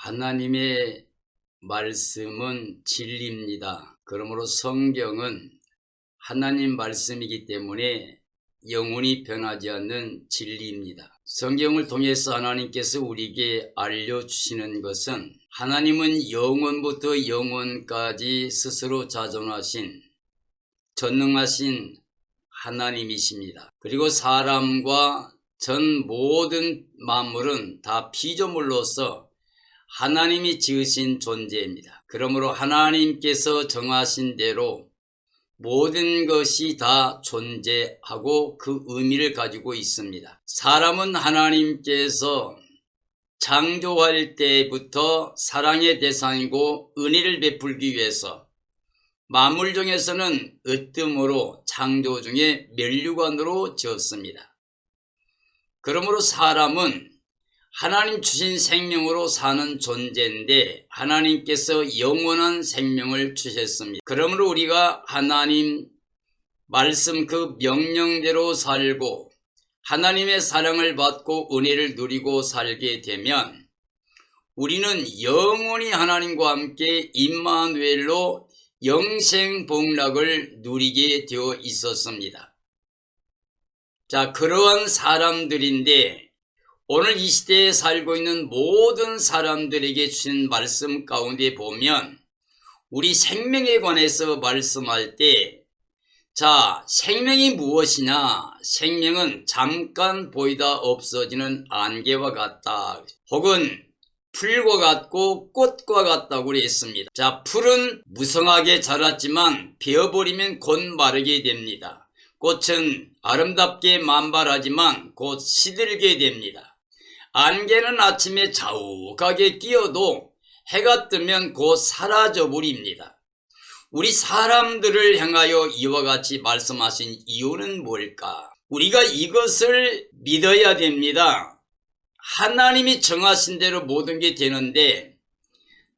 하나님의 말씀은 진리입니다. 그러므로 성경은 하나님 말씀이기 때문에 영원히 변하지 않는 진리입니다. 성경을 통해서 하나님께서 우리에게 알려주시는 것은 하나님은 영원부터 영원까지 스스로 자존하신 전능하신 하나님이십니다. 그리고 사람과 전 모든 만물은 다 피조물로서 하나님이 지으신 존재입니다. 그러므로 하나님께서 정하신 대로 모든 것이 다 존재하고 그 의미를 가지고 있습니다. 사람은 하나님께서 창조할 때부터 사랑의 대상이고 은혜를 베풀기 위해서 만물 중에서는 으뜸으로 창조 중에 면류관으로 지었습니다. 그러므로 사람은 하나님 주신 생명으로 사는 존재인데 하나님께서 영원한 생명을 주셨습니다. 그러므로 우리가 하나님 말씀 그 명령대로 살고 하나님의 사랑을 받고 은혜를 누리고 살게 되면 우리는 영원히 하나님과 함께 임마누엘로 영생복락을 누리게 되어 있었습니다. 자, 그러한 사람들인데 오늘 이 시대에 살고 있는 모든 사람들에게 주신 말씀 가운데 보면 우리 생명에 관해서 말씀할 때 자, 생명이 무엇이냐? 생명은 잠깐 보이다 없어지는 안개와 같다. 혹은 풀과 같고 꽃과 같다고 그랬습니다. 자, 풀은 무성하게 자랐지만 베어버리면 곧 마르게 됩니다. 꽃은 아름답게 만발하지만 곧 시들게 됩니다. 안개는 아침에 자욱하게 끼어도 해가 뜨면 곧 사라져 버립니다. 우리 사람들을 향하여 이와 같이 말씀하신 이유는 뭘까? 우리가 이것을 믿어야 됩니다. 하나님이 정하신 대로 모든 게 되는데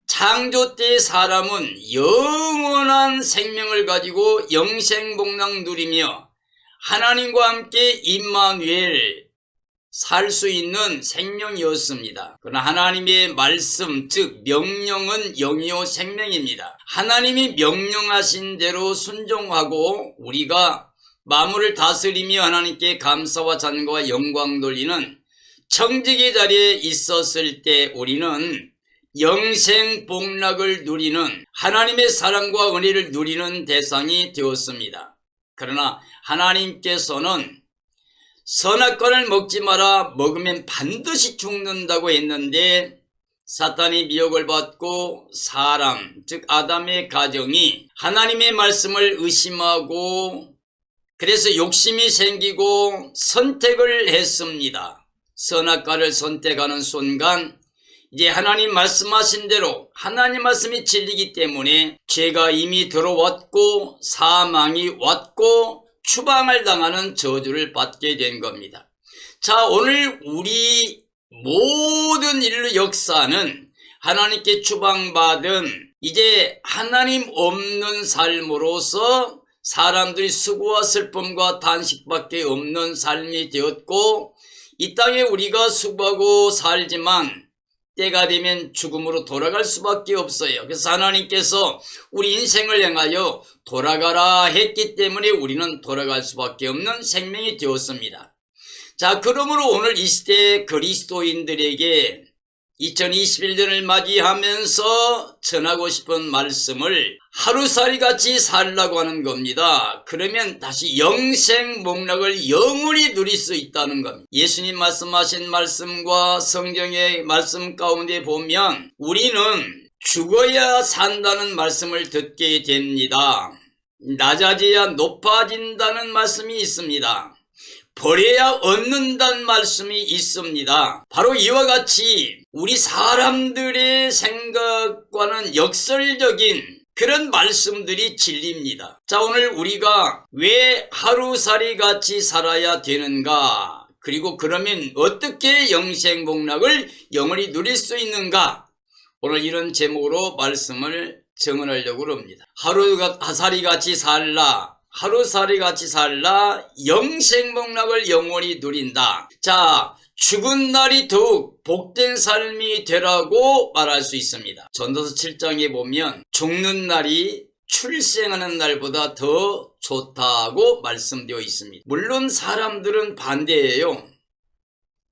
창조 때의 사람은 영원한 생명을 가지고 영생복락 누리며 하나님과 함께 임마누엘 살 수 있는 생명이었습니다. 그러나 하나님의 말씀 즉 명령은 영이요 생명입니다. 하나님이 명령하신 대로 순종하고 우리가 만물을 다스리며 하나님께 감사와 찬송과 영광 돌리는 청지기 자리에 있었을 때 우리는 영생복락을 누리는 하나님의 사랑과 은혜를 누리는 대상이 되었습니다. 그러나 하나님께서는 선악과를 먹지 마라 먹으면 반드시 죽는다고 했는데 사탄이 미혹을 받고 사람 즉 아담의 가정이 하나님의 말씀을 의심하고 그래서 욕심이 생기고 선택을 했습니다. 선악과를 선택하는 순간 이제 하나님 말씀하신 대로 하나님 말씀이 진리이기 때문에 죄가 이미 들어왔고 사망이 왔고 추방을 당하는 저주를 받게 된 겁니다. 자, 오늘 우리 모든 인류 역사는 하나님께 추방받은 이제 하나님 없는 삶으로서 사람들이 수고와 슬픔과 단식밖에 없는 삶이 되었고 이 땅에 우리가 수고하고 살지만 때가 되면 죽음으로 돌아갈 수밖에 없어요. 그래서 하나님께서 우리 인생을 향하여 돌아가라 했기 때문에 우리는 돌아갈 수밖에 없는 생명이 되었습니다. 자, 그러므로 오늘 이 시대 그리스도인들에게 2021년을 맞이하면서 전하고 싶은 말씀을 하루살이 같이 살라고 하는 겁니다. 그러면 다시 영생복락을 영원히 누릴 수 있다는 겁니다. 예수님 말씀하신 말씀과 성경의 말씀 가운데 보면 우리는 죽어야 산다는 말씀을 듣게 됩니다. 낮아져야 높아진다는 말씀이 있습니다. 버려야 얻는다는 말씀이 있습니다. 바로 이와 같이 우리 사람들의 생각과는 역설적인 그런 말씀들이 진리입니다. 자, 오늘 우리가 왜 하루살이 같이 살아야 되는가? 그리고 그러면 어떻게 영생복락을 영원히 누릴 수 있는가? 오늘 이런 제목으로 말씀을 정언하려고 합니다. 하루살이 같이 살라. 하루살이 같이 살라 영생복락을 영원히 누린다. 자, 죽은 날이 더욱 복된 삶이 되라고 말할 수 있습니다. 전도서 7장에 보면 죽는 날이 출생하는 날보다 더 좋다고 말씀되어 있습니다. 물론 사람들은 반대예요.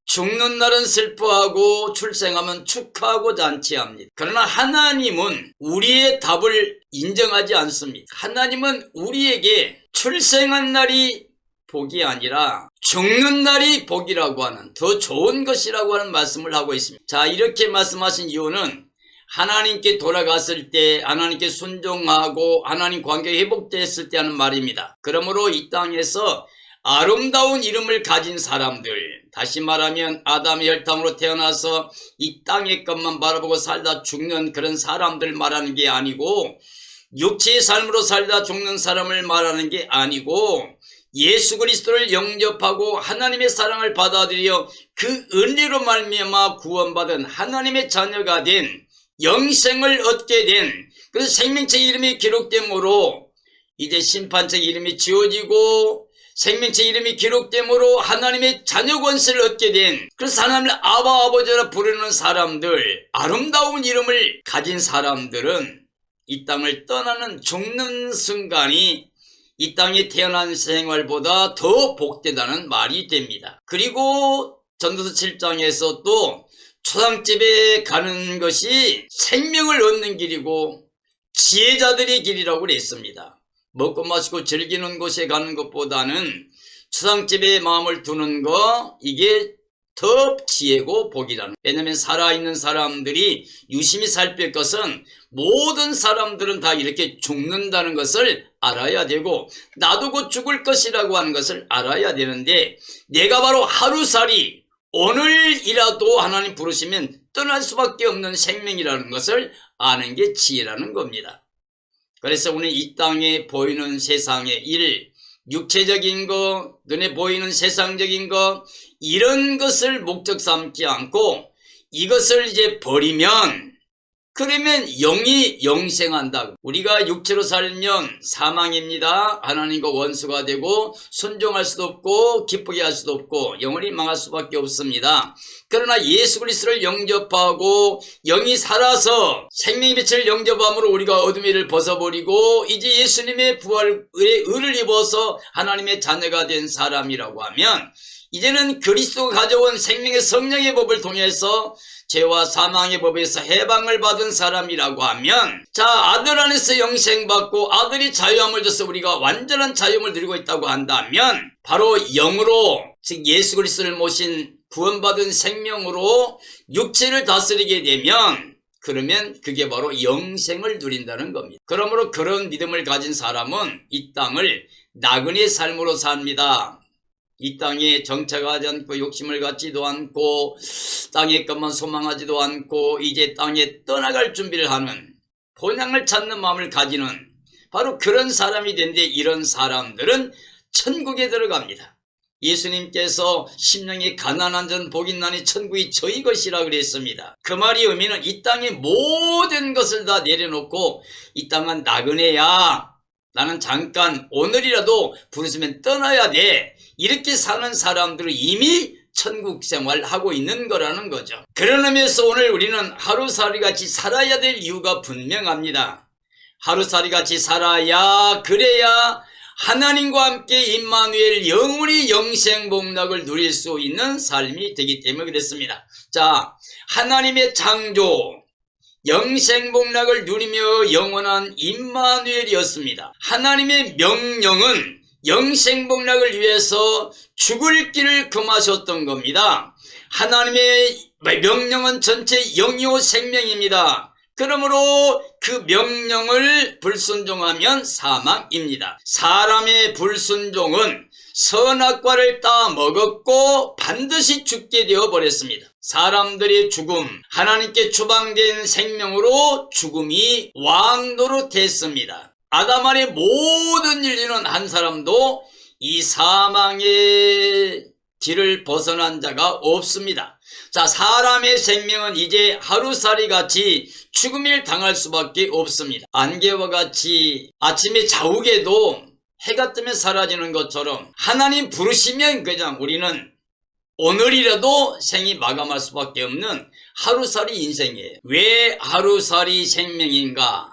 죽는 날은 슬퍼하고 출생하면 축하하고 잔치합니다. 그러나 하나님은 우리의 답을 인정하지 않습니다. 하나님은 우리에게 출생한 날이 복이 아니라 죽는 날이 복이라고 하는, 더 좋은 것이라고 하는 말씀을 하고 있습니다. 자, 이렇게 말씀하신 이유는 하나님께 돌아갔을 때, 하나님께 순종하고 하나님 관계가 회복됐을 때 하는 말입니다. 그러므로 이 땅에서 아름다운 이름을 가진 사람들, 다시 말하면 아담의 혈통으로 태어나서 이 땅의 것만 바라보고 살다 죽는 그런 사람들 말하는 게 아니고, 육체의 삶으로 살다 죽는 사람을 말하는 게 아니고, 예수 그리스도를 영접하고 하나님의 사랑을 받아들여 그 은혜로 말미암아 구원받은 하나님의 자녀가 된, 영생을 얻게 된, 그래서 생명책 이름이 기록됨으로 이제 심판책 이름이 지워지고 생명책 이름이 기록됨으로 하나님의 자녀 권세를 얻게 된, 그래서 하나님을 아바 아버지라 부르는 사람들, 아름다운 이름을 가진 사람들은 이 땅을 떠나는 죽는 순간이 이 땅에 태어난 생활보다 더 복되다는 말이 됩니다. 그리고 전도서 7장에서 또 초상집에 가는 것이 생명을 얻는 길이고 지혜자들의 길이라고 그랬습니다. 먹고 마시고 즐기는 곳에 가는 것보다는 초상집에 마음을 두는 거, 이게 더 지혜고 복이라는. 왜냐하면 살아있는 사람들이 유심히 살필 것은 모든 사람들은 다 이렇게 죽는다는 것을 알아야 되고 나도 곧 죽을 것이라고 하는 것을 알아야 되는데, 내가 바로 하루살이 오늘이라도 하나님 부르시면 떠날 수밖에 없는 생명이라는 것을 아는 게 지혜라는 겁니다. 그래서 오늘 이 땅에 보이는 세상의 일, 육체적인 거, 눈에 보이는 세상적인 거, 이런 것을 목적 삼지 않고 이것을 이제 버리면, 그러면 영이 영생한다. 우리가 육체로 살면 사망입니다. 하나님과 원수가 되고 순종할 수도 없고 기쁘게 할 수도 없고 영원히 망할 수밖에 없습니다. 그러나 예수 그리스도를 영접하고 영이 살아서 생명의 빛을 영접함으로 우리가 어둠의 일을 벗어버리고 이제 예수님의 부활의 의를 입어서 하나님의 자녀가 된 사람이라고 하면, 이제는 그리스도가 가져온 생명의 성령의 법을 통해서 죄와 사망의 법에서 해방을 받은 사람이라고 하면, 자, 아들 안에서 영생받고 아들이 자유함을 줘서 우리가 완전한 자유함을 누리고 있다고 한다면, 바로 영으로, 즉 예수 그리스도를 모신 구원받은 생명으로 육체를 다스리게 되면, 그러면 그게 바로 영생을 누린다는 겁니다. 그러므로 그런 믿음을 가진 사람은 이 땅을 나그네의 삶으로 삽니다. 이 땅에 정착하지 않고 욕심을 갖지도 않고 땅의 것만 소망하지도 않고 이제 땅에 떠나갈 준비를 하는, 본향을 찾는 마음을 가지는 바로 그런 사람이 되는데, 이런 사람들은 천국에 들어갑니다. 예수님께서 심령이 가난한 자는 복이 있나니 천국이 저희 것이라 그랬습니다. 그 말이 의미는 이 땅의 모든 것을 다 내려놓고 이 땅은 나그네야, 나는 잠깐 오늘이라도 부르시면 떠나야 돼, 이렇게 사는 사람들은 이미 천국 생활하고 있는 거라는 거죠. 그런 의미에서 오늘 우리는 하루살이 같이 살아야 될 이유가 분명합니다. 하루살이 같이 살아야, 그래야 하나님과 함께 임마누엘 영원히 영생복락을 누릴 수 있는 삶이 되기 때문에 그랬습니다. 자, 하나님의 창조, 영생복락을 누리며 영원한 임마누엘이었습니다. 하나님의 명령은 영생복락을 위해서 죽을 길을 금하셨던 겁니다. 하나님의 명령은 전체 영이요 생명입니다. 그러므로 그 명령을 불순종하면 사망입니다. 사람의 불순종은 선악과를 따 먹었고 반드시 죽게 되어 버렸습니다. 사람들의 죽음, 하나님께 추방된 생명으로 죽음이 왕도로 됐습니다. 아담 안의 모든 인류는 한 사람도 이 사망의 길을 벗어난 자가 없습니다. 자, 사람의 생명은 이제 하루살이 같이 죽음을 당할 수밖에 없습니다. 안개와 같이 아침에 자욱에도 해가 뜨면 사라지는 것처럼 하나님 부르시면 그냥 우리는 오늘이라도 생이 마감할 수밖에 없는 하루살이 인생이에요. 왜 하루살이 생명인가?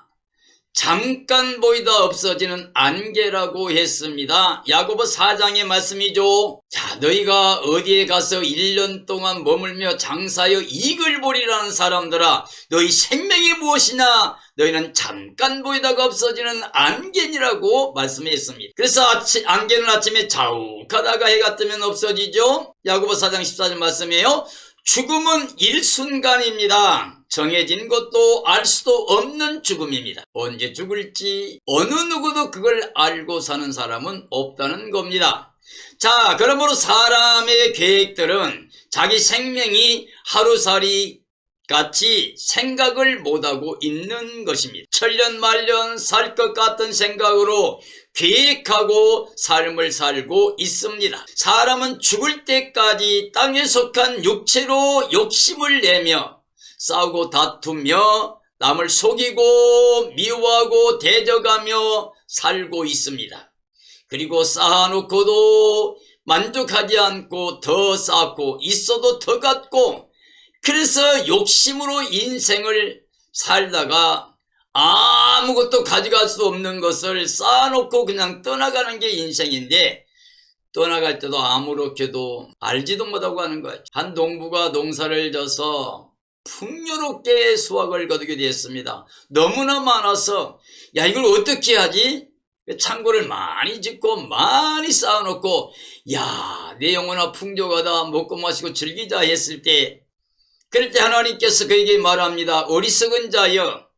잠깐 보이다 없어지는 안개라고 했습니다. 야고보 4장의 말씀이죠. 자, 너희가 어디에 가서 1년 동안 머물며 장사하여 이익을 보리라는 사람들아, 너희 생명이 무엇이냐? 너희는 잠깐 보이다가 없어지는 안개니라고 말씀했습니다. 그래서 안개는 아침에 자욱하다가 해가 뜨면 없어지죠. 야고보 4장 14절 말씀이에요. 죽음은 일순간입니다. 정해진 것도 알 수도 없는 죽음입니다. 언제 죽을지 어느 누구도 그걸 알고 사는 사람은 없다는 겁니다. 자, 그러므로 사람의 계획들은 자기 생명이 하루살이 같이 생각을 못하고 있는 것입니다. 천년만년 살 것 같은 생각으로 계획하고 삶을 살고 있습니다. 사람은 죽을 때까지 땅에 속한 육체로 욕심을 내며 싸우고 다투며 남을 속이고 미워하고 대적하며 살고 있습니다. 그리고 쌓아놓고도 만족하지 않고 더 쌓고 있어도 더 갖고, 그래서 욕심으로 인생을 살다가 아무것도 가져갈 수 없는 것을 쌓아놓고 그냥 떠나가는 게 인생인데, 떠나갈 때도 아무렇게도 알지도 못하고 하는 거예요. 한 농부가 농사를 져서 풍요롭게 수확을 거두게 되었습니다. 너무나 많아서 야, 이걸 어떻게 하지? 창고를 많이 짓고 많이 쌓아놓고, 야, 내 영혼아 풍족하다, 먹고 마시고 즐기자 했을 때, 그럴 때 하나님께서 그에게 말합니다. 어리석은 자여,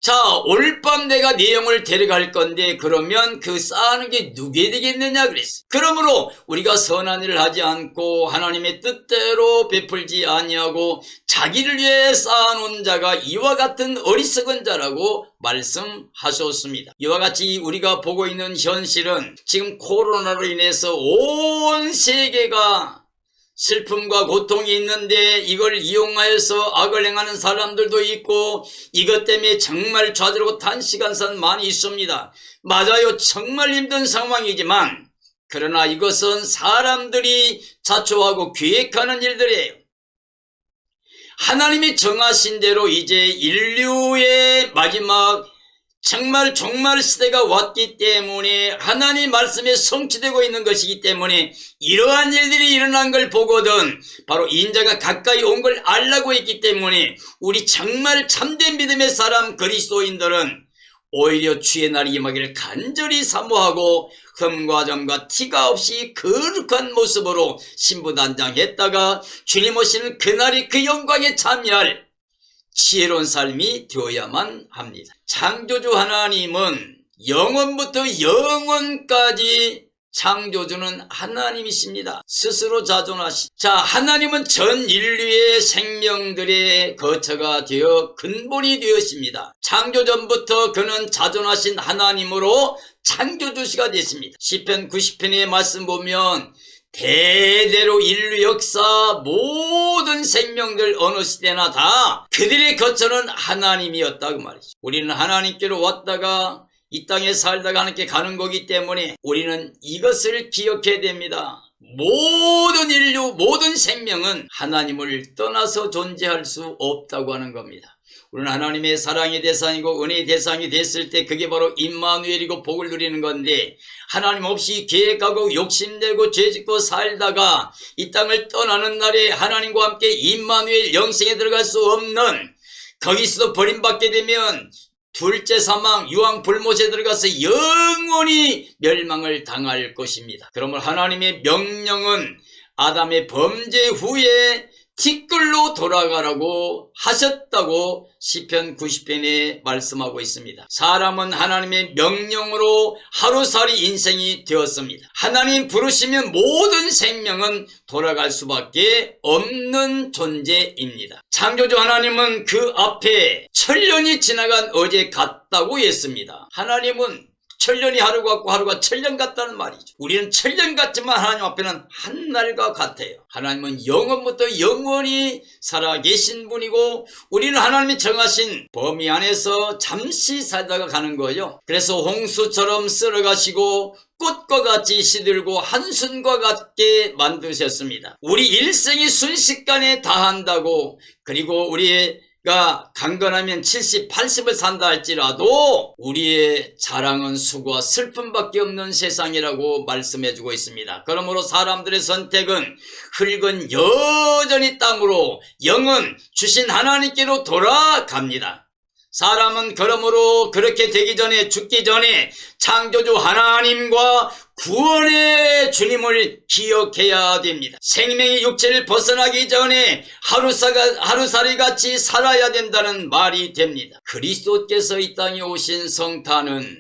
자, 오늘 밤 내가 네 영혼을 데려갈 건데 그러면 그 쌓아놓은 게 누게 되겠느냐 그랬어요. 그러므로 우리가 선한 일을 하지 않고 하나님의 뜻대로 베풀지 아니하고 자기를 위해 쌓아놓은 자가 이와 같은 어리석은 자라고 말씀하셨습니다. 이와 같이 우리가 보고 있는 현실은 지금 코로나로 인해서 온 세계가 슬픔과 고통이 있는데 이걸 이용하여서 악을 행하는 사람들도 있고, 이것 때문에 정말 좌절하고 단식한 사람 많이 있습니다. 맞아요. 정말 힘든 상황이지만, 그러나 이것은 사람들이 자초하고 계획하는 일들이에요. 하나님이 정하신 대로 이제 인류의 마지막 정말 종말 시대가 왔기 때문에, 하나님 말씀에 성취되고 있는 것이기 때문에 이러한 일들이 일어난 걸 보거든 바로 인자가 가까이 온 걸 알라고 했기 때문에, 우리 정말 참된 믿음의 사람 그리스도인들은 오히려 주의 날이 임하기를 간절히 사모하고 흠과 점과 티가 없이 거룩한 모습으로 신부단장했다가 주님 오시는 그날이 그 영광에 참여할 지혜로운 삶이 되어야만 합니다. 창조주 하나님은 영원부터 영원까지 창조주는 하나님이십니다. 스스로 자존하시. 자, 하나님은 전 인류의 생명들의 거처가 되어 근본이 되었습니다. 창조 전부터 그는 자존하신 하나님으로 창조주시가 됐습니다. 시편 90편의 말씀 보면 대대로 인류 역사 모든 생명들 어느 시대나 다 그들의 거처는 하나님이었다 그 말이죠. 우리는 하나님께로 왔다가 이 땅에 살다가 하나님께 가는 거기 때문에 우리는 이것을 기억해야 됩니다. 모든 인류, 모든 생명은 하나님을 떠나서 존재할 수 없다고 하는 겁니다. 우리는 하나님의 사랑의 대상이고 은혜의 대상이 됐을 때 그게 바로 임마누엘이고 복을 누리는 건데, 하나님 없이 계획하고 욕심내고 죄짓고 살다가 이 땅을 떠나는 날에 하나님과 함께 임마누엘 영생에 들어갈 수 없는, 거기서도 버림받게 되면 둘째 사망 유황불못에 들어가서 영원히 멸망을 당할 것입니다. 그러므로 하나님의 명령은 아담의 범죄 후에 티끌로 돌아가라고 하셨다고 시편 90편에 말씀하고 있습니다. 사람은 하나님의 명령으로 하루살이 인생이 되었습니다. 하나님 부르시면 모든 생명은 돌아갈 수밖에 없는 존재입니다. 창조주 하나님은 그 앞에 천년이 지나간 어제 같다고 했습니다. 하나님은 천년이 하루 같고 하루가 천년 같다는 말이죠. 우리는 천년 같지만 하나님 앞에는 한날과 같아요. 하나님은 영원부터 영원히 살아계신 분이고 우리는 하나님이 정하신 범위 안에서 잠시 살다가 가는 거예요. 그래서 홍수처럼 쓸어가시고 꽃과 같이 시들고 한순과 같게 만드셨습니다. 우리 일생이 순식간에 다한다고, 그리고 우리가 강건하면 70, 80을 산다 할지라도 우리의 자랑은 수고와 슬픔밖에 없는 세상이라고 말씀해주고 있습니다. 그러므로 사람들의 선택은 흙은 여전히 땅으로, 영은 주신 하나님께로 돌아갑니다. 사람은 그러므로 그렇게 되기 전에, 죽기 전에 창조주 하나님과 구원의 주님을 기억해야 됩니다. 생명이 육체를 벗어나기 전에 하루살이 같이 살아야 된다는 말이 됩니다. 그리스도께서 이 땅에 오신 성탄은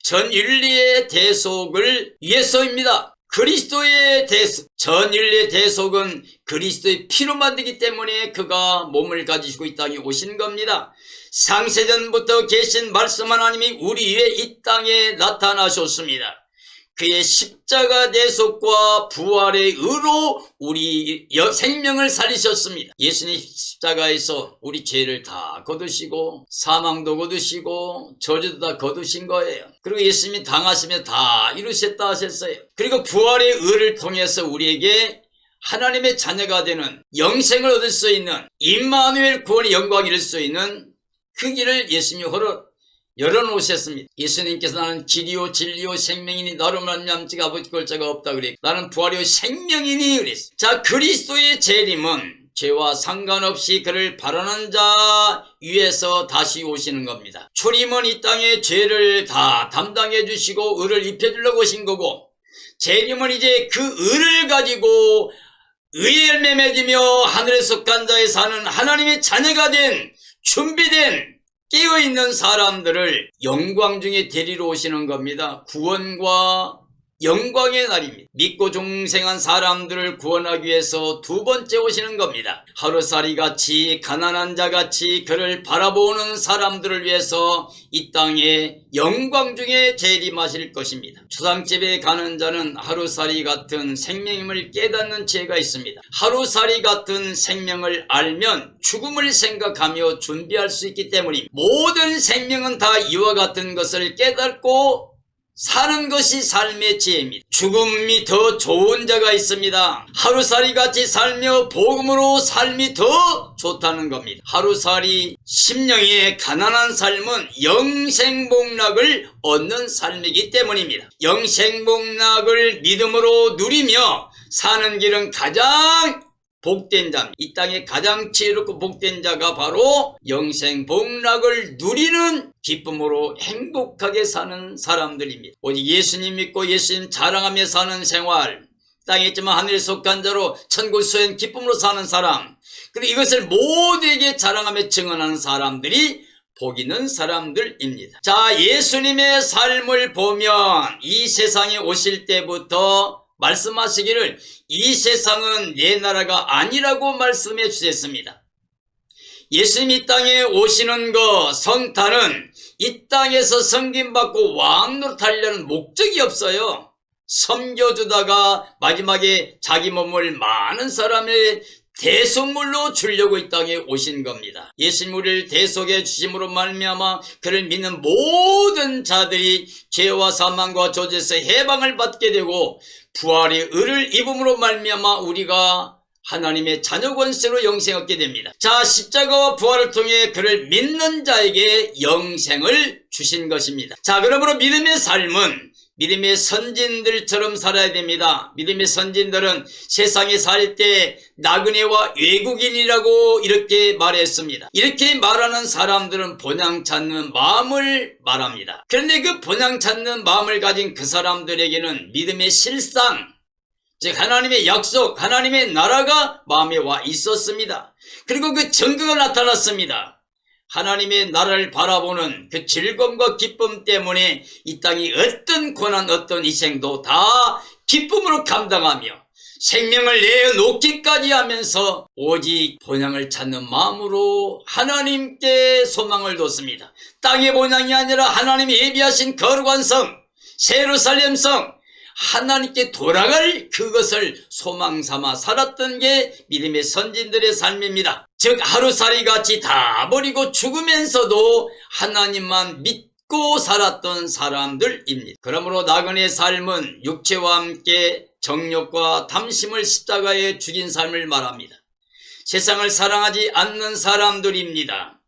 전 인류의 대속을 위해서입니다. 그리스도의 대속, 전 인류의 대속은 그리스도의 피로 만들기 때문에 그가 몸을 가지시고 이 땅에 오신 겁니다. 상세전부터 계신 말씀 하나님이 우리 위에 이 땅에 나타나셨습니다. 그의 십자가 대속과 부활의 의로 우리 생명을 살리셨습니다. 예수님 십자가에서 우리 죄를 다 거두시고 사망도 거두시고 저주도 다 거두신 거예요. 그리고 예수님이 당하시며 다 이루셨다 하셨어요. 그리고 부활의 의를 통해서 우리에게 하나님의 자녀가 되는 영생을 얻을 수 있는 임마누엘 구원의 영광을 이룰 수 있는 그 길을 예수님이 열어놓으셨습니다. 예수님께서 나는 길이요 진리요 생명이니 나로 말미암지 아버지 걸 자가 없다 그랬고 나는 부활이요 생명이니 그랬어요. 자, 그리스도의 재림은 죄와 상관없이 그를 바라는 자 위에서 다시 오시는 겁니다. 초림은 이 땅의 죄를 다 담당해 주시고 의를 입혀주려고 오신 거고, 재림은 이제 그 의를 가지고 의의 열매 맺으며 하늘에 속한 자에 사는 하나님의 자녀가 된 준비된 깨어있는 사람들을 영광 중에 데리러 오시는 겁니다. 구원과 영광의 날입니다. 믿고 중생한 사람들을 구원하기 위해서 두 번째 오시는 겁니다. 하루살이같이 가난한 자같이 그를 바라보는 사람들을 위해서 이 땅에 영광 중에 재림하실 것입니다. 초상집에 가는 자는 하루살이 같은 생명임을 깨닫는 죄가 있습니다. 하루살이 같은 생명을 알면 죽음을 생각하며 준비할 수 있기 때문입니다. 모든 생명은 다 이와 같은 것을 깨닫고 사는 것이 삶의 지혜입니다. 죽음이 더 좋은 자가 있습니다. 하루살이같이 살며 복음으로 삶이 더 좋다는 겁니다. 하루살이 심령의 가난한 삶은 영생복락을 얻는 삶이기 때문입니다. 영생복락을 믿음으로 누리며 사는 길은 가장 복된 자입니다. 이 땅에 가장 지혜롭고 복된 자가 바로 영생복락을 누리는 기쁨으로 행복하게 사는 사람들입니다. 오직 예수님 믿고 예수님 자랑하며 사는 생활, 땅에 있지만 하늘에 속한 자로 천국 소연 기쁨으로 사는 사람, 그리고 이것을 모두에게 자랑하며 증언하는 사람들이 복 있는 사람들입니다. 자, 예수님의 삶을 보면 이 세상에 오실 때부터 말씀하시기를 이 세상은 내 나라가 아니라고 말씀해 주셨습니다. 예수님이 이 땅에 오시는 것, 성탄은 이 땅에서 섬김받고 왕노릇하려는 목적이 없어요. 섬겨주다가 마지막에 자기 몸을 많은 사람의 대속물로 주려고 이 땅에 오신 겁니다. 예수님 우리를 대속해 주심으로 말미암아 그를 믿는 모든 자들이 죄와 사망과 저주에서 해방을 받게 되고 부활의 의를 입음으로 말미암아 우리가 하나님의 자녀 권세로 영생 얻게 됩니다. 자, 십자가와 부활을 통해 그를 믿는 자에게 영생을 주신 것입니다. 자, 그러므로 믿음의 삶은 믿음의 선진들처럼 살아야 됩니다. 믿음의 선진들은 세상에 살 때 나그네와 외국인이라고 이렇게 말했습니다. 이렇게 말하는 사람들은 본향 찾는 마음을 말합니다. 그런데 그 본향 찾는 마음을 가진 그 사람들에게는 믿음의 실상, 즉 하나님의 약속, 하나님의 나라가 마음에 와 있었습니다. 그리고 그 증거가 나타났습니다. 하나님의 나라를 바라보는 그 즐거움과 기쁨 때문에 이 땅이 어떤 고난, 어떤 희생도 다 기쁨으로 감당하며 생명을 내어놓기까지 하면서 오직 본향을 찾는 마음으로 하나님께 소망을 뒀습니다. 땅의 본향이 아니라 하나님이 예비하신 거룩한 성, 예루살렘 성 하나님께 돌아갈 그것을 소망 삼아 살았던 게 믿음의 선진들의 삶입니다. 즉 하루살이 같이 다 버리고 죽으면서도 하나님만 믿고 살았던 사람들입니다. 그러므로 나그네의 삶은 육체와 함께 정욕과 탐심을 십자가에 죽인 삶을 말합니다. 세상을 사랑하지 않는 사람들입니다.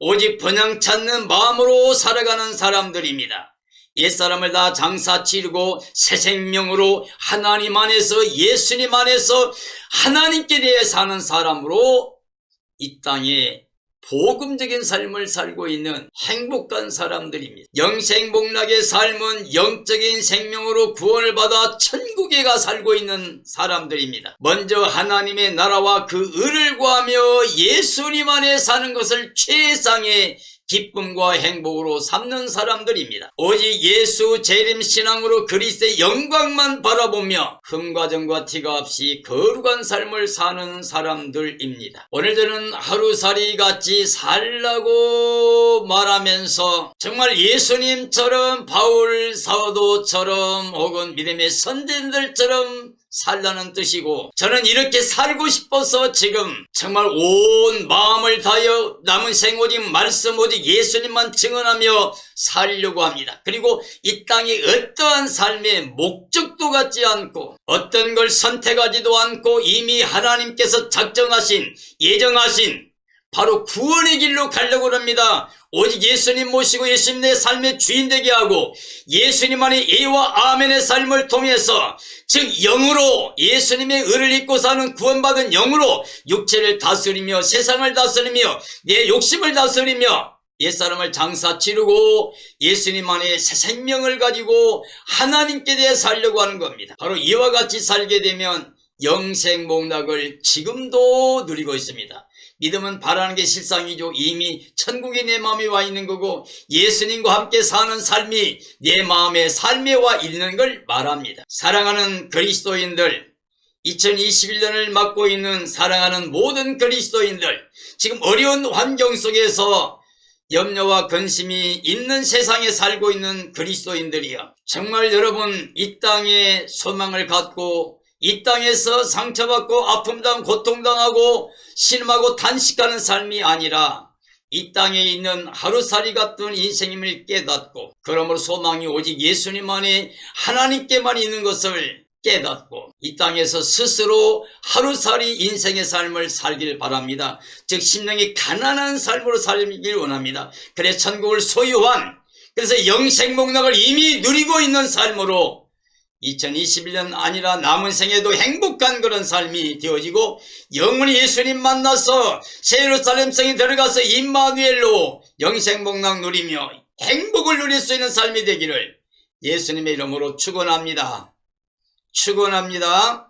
오직 번영 찾는 마음으로 살아가는 사람들입니다. 옛사람을 다 장사 치르고 새 생명으로 하나님 안에서 예수님 안에서 하나님께 대해 사는 사람으로 이 땅에 복음적인 삶을 살고 있는 행복한 사람들입니다. 영생복락의 삶은 영적인 생명으로 구원을 받아 천국에 가 살고 있는 사람들입니다. 먼저 하나님의 나라와 그 의를 구하며 예수님 안에 사는 것을 최상의 기쁨과 행복으로 삼는 사람들입니다. 오직 예수 재림 신앙으로 그리스도의 영광만 바라보며 흠과 점과 티가 없이 거룩한 삶을 사는 사람들입니다. 오늘 저는 하루살이 같이 살라고 말하면서 정말 예수님처럼 바울 사도처럼 혹은 믿음의 선진들처럼 살라는 뜻이고, 저는 이렇게 살고 싶어서 지금 정말 온 마음을 다하여 남은 생 오직 말씀 오직 예수님만 증언하며 살려고 합니다. 그리고 이 땅에 어떠한 삶의 목적도 갖지 않고 어떤 걸 선택하지도 않고 이미 하나님께서 작정하신 예정하신 바로 구원의 길로 가려고 합니다. 오직 예수님 모시고 예수님 내 삶의 주인 되게 하고 예수님 안에 예와 아멘의 삶을 통해서, 즉 영으로 예수님의 의를 입고 사는 구원받은 영으로 육체를 다스리며 세상을 다스리며 내 욕심을 다스리며 옛사람을 장사 치르고 예수님 안에 새 생명을 가지고 하나님께 대해 살려고 하는 겁니다. 바로 이와 같이 살게 되면 영생복락을 지금도 누리고 있습니다. 믿음은 바라는 게 실상이죠. 이미 천국이 내 마음에 와 있는 거고 예수님과 함께 사는 삶이 내 마음의 삶에 와 있는 걸 말합니다. 사랑하는 그리스도인들, 2021년을 맞고 있는 사랑하는 모든 그리스도인들, 지금 어려운 환경 속에서 염려와 근심이 있는 세상에 살고 있는 그리스도인들이여, 정말 여러분 이 땅에 소망을 갖고 이 땅에서 상처받고 아픔당 고통당하고 신음하고 단식하는 삶이 아니라 이 땅에 있는 하루살이 같은 인생임을 깨닫고, 그러므로 소망이 오직 예수님 안에 하나님께만 있는 것을 깨닫고 이 땅에서 스스로 하루살이 인생의 삶을 살길 바랍니다. 즉 심령이 가난한 삶으로 살길 원합니다. 그래서 천국을 소유한, 그래서 영생복락을 이미 누리고 있는 삶으로 2021년 아니라 남은 생에도 행복한 그런 삶이 되어지고 영원히 예수님 만나서 새 예루살렘 성에 들어가서 임마누엘로 영생복락 누리며 행복을 누릴 수 있는 삶이 되기를 예수님의 이름으로 축원합니다. 축원합니다.